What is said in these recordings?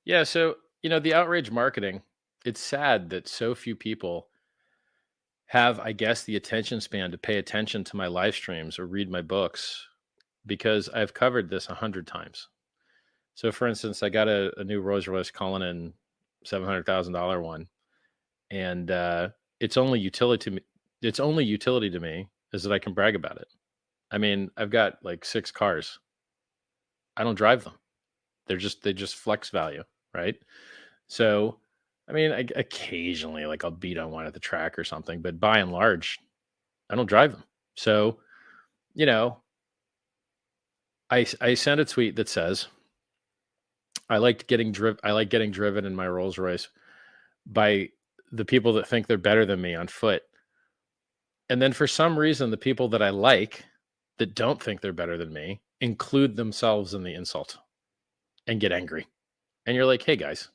Yeah. So, the outrage marketing, it's sad that so few people have, I guess, the attention span to pay attention to my live streams or read my books because I've covered this 100 times. So, for instance, I got a new Rolls Royce Cullinan $700,000 one, and it's only utility to me. Its only utility to me is that I can brag about it. I mean, I've got like 6 cars. I don't drive them. They just flex value, right? So, I mean, occasionally, like I'll beat on one at the track or something, but by and large, I don't drive them. So, you know, I sent a tweet that says I like getting driven in my Rolls Royce by the people that think they're better than me on foot. And then for some reason, the people that I like that don't think they're better than me include themselves in the insult and get angry. And you're like, hey guys,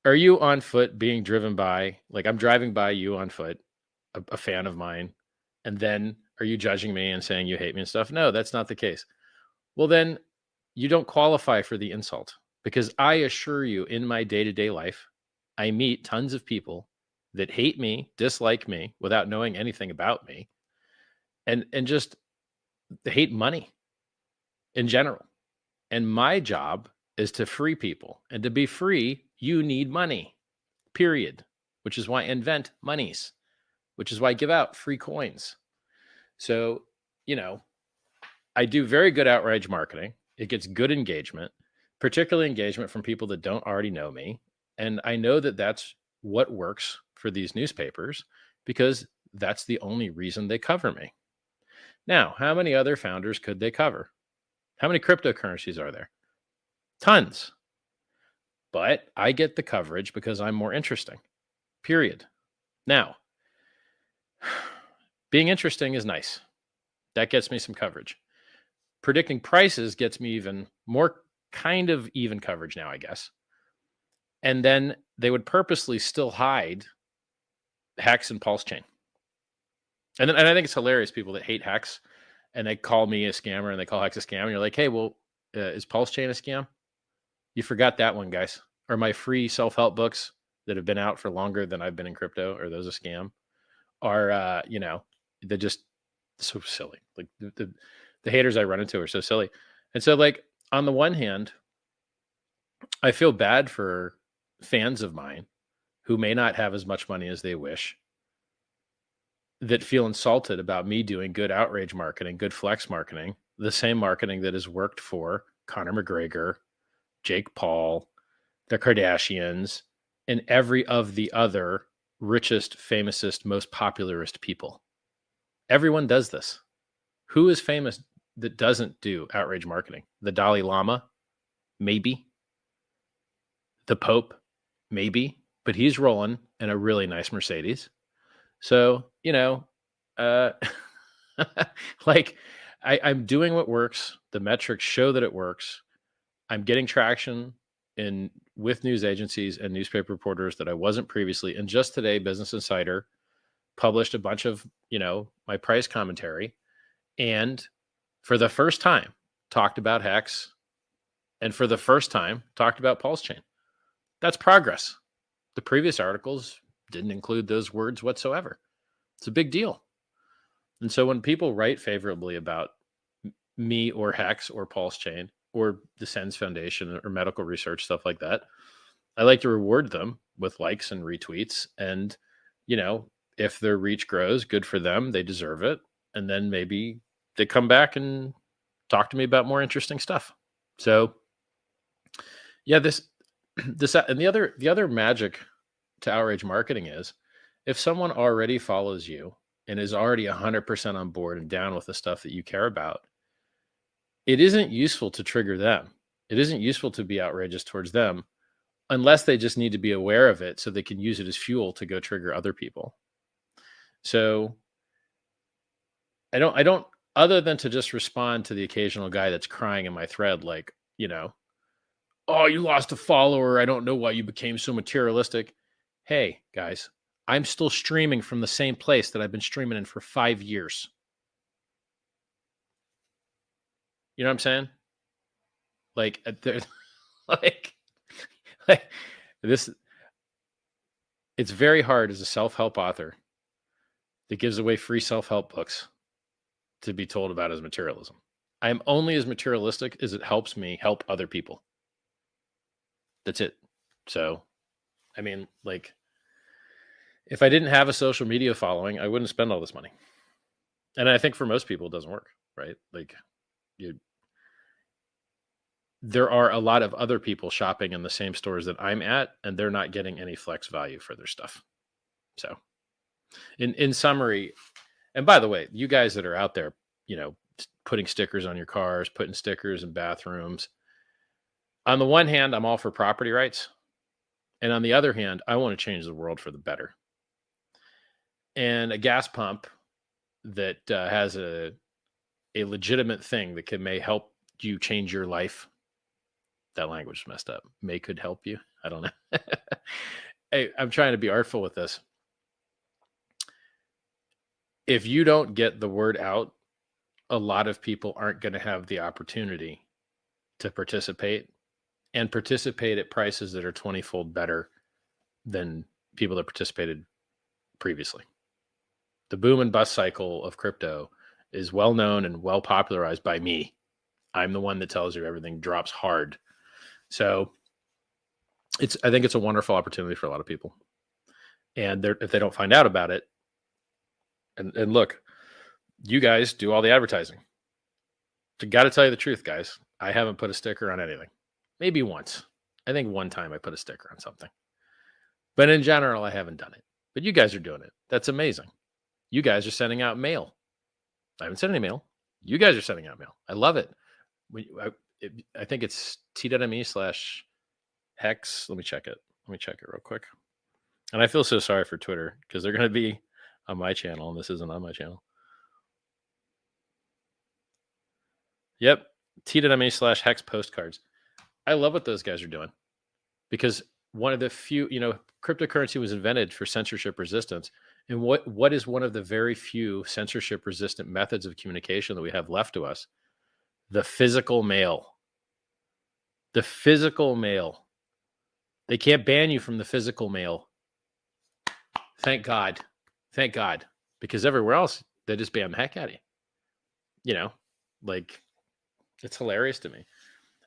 are you on foot being driven by, like, I'm driving by you on foot, a fan of mine, and then are you judging me and saying you hate me and stuff? No, that's not the case. Well, then you don't qualify for the insult because I assure you, in my day to day life, I meet tons of people that hate me, dislike me without knowing anything about me, and just hate money in general. And my job is to free people. And to be free, you need money, period. Which is why I invent monies, which is why I give out free coins. So, I do very good outrage marketing. It gets good engagement, particularly engagement from people that don't already know me. And I know that that's what works for these newspapers because that's the only reason they cover me. Now, how many other founders could they cover? How many cryptocurrencies are there? Tons. But I get the coverage because I'm more interesting, period. Now, being interesting is nice. That gets me some coverage. Predicting prices gets me even more kind of even coverage now, I guess. And then they would purposely still hide Hex and PulseChain. And I think it's hilarious, people that hate Hex and they call me a scammer and they call Hex a scam. And you're like, hey, well, is PulseChain a scam? You forgot that one, guys. Or my free self-help books that have been out for longer than I've been in crypto, are those a scam? Are, they're just so silly. Like the haters I run into are so silly. And so, like, on the one hand, I feel bad for fans of mine who may not have as much money as they wish, that feel insulted about me doing good outrage marketing, good flex marketing, the same marketing that has worked for Conor McGregor, Jake Paul, the Kardashians, and every of the other richest, famousest, most popularist people. Everyone does this. Who is famous that doesn't do outrage marketing? The Dalai Lama? Maybe. The Pope? Maybe. But he's rolling in a really nice Mercedes. So, like, I'm doing what works. The metrics show that it works. I'm getting traction with news agencies and newspaper reporters that I wasn't previously. And just today, Business Insider published a bunch of, my price commentary, and for the first time talked about Hex, and for the first time talked about PulseChain. That's progress. The previous articles didn't include those words whatsoever. It's a big deal. And so when people write favorably about me or Hex or PulseChain or the SENS Foundation or medical research, stuff like that, I like to reward them with likes and retweets. And, if their reach grows, good for them. They deserve it. And then maybe they come back and talk to me about more interesting stuff. So yeah, this and the other magic to outrage marketing is, if someone already follows you and is already 100% on board and down with the stuff that you care about, it isn't useful to trigger them. It isn't useful to be outrageous towards them unless they just need to be aware of it so they can use it as fuel to go trigger other people. So I don't, other than to just respond to the occasional guy that's crying in my thread, like, oh, you lost a follower, I don't know why you became so materialistic. Hey, guys, I'm still streaming from the same place that I've been streaming in for 5 years. You know what I'm saying? Like, like, This, it's very hard as a self-help author that gives away free self-help books to be told about as materialism. I am only as materialistic as it helps me help other people. That's it. So, I mean, like, if I didn't have a social media following, I wouldn't spend all this money. And I think for most people, it doesn't work, right? Like, there are a lot of other people shopping in the same stores that I'm at, and they're not getting any flex value for their stuff. So, in summary, and by the way, you guys that are out there, putting stickers on your cars, putting stickers in bathrooms. On the one hand, I'm all for property rights. And on the other hand, I want to change the world for the better. And a gas pump that has a legitimate thing that may help you change your life. That language is messed up. May could help you. I don't know. Hey, I'm trying to be artful with this. If you don't get the word out, a lot of people aren't going to have the opportunity to participate and participate at prices that are 20-fold better than people that participated previously. The boom and bust cycle of crypto is well known and well popularized by me. I'm the one that tells you everything drops hard. So I think it's a wonderful opportunity for a lot of people. And if they don't find out about it, and look, you guys do all the advertising. So got to tell you the truth, guys. I haven't put a sticker on anything. Maybe once. I think one time I put a sticker on something. But in general, I haven't done it. But you guys are doing it. That's amazing. You guys are sending out mail. I haven't sent any mail. You guys are sending out mail. I love it. I think it's t.me/hex. Let me check it. Real quick. And I feel so sorry for Twitter because they're going to be on my channel and this isn't on my channel. Yep. t.me/hex postcards. I love what those guys are doing because one of the few, cryptocurrency was invented for censorship resistance. And what is one of the very few censorship resistant methods of communication that we have left to us? The physical mail. The physical mail. They can't ban you from the physical mail. Thank God. Thank God. Because everywhere else, they just ban the heck out of you. It's hilarious to me.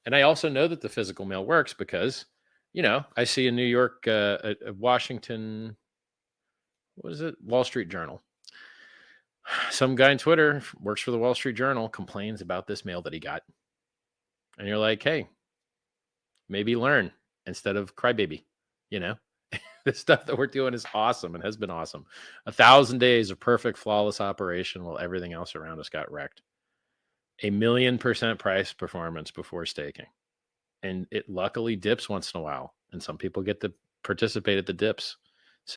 And I also know that the physical mail works because, I see in New York, Washington, what is it? Wall Street Journal. Some guy on Twitter works for the Wall Street Journal, complains about this mail that he got. And you're like, hey, maybe learn instead of crybaby. The stuff that we're doing is awesome and has been awesome. 1,000 days of perfect, flawless operation while everything else around us got wrecked. 1,000,000% price performance before staking. And it luckily dips once in a while. And some people get to participate at the dips.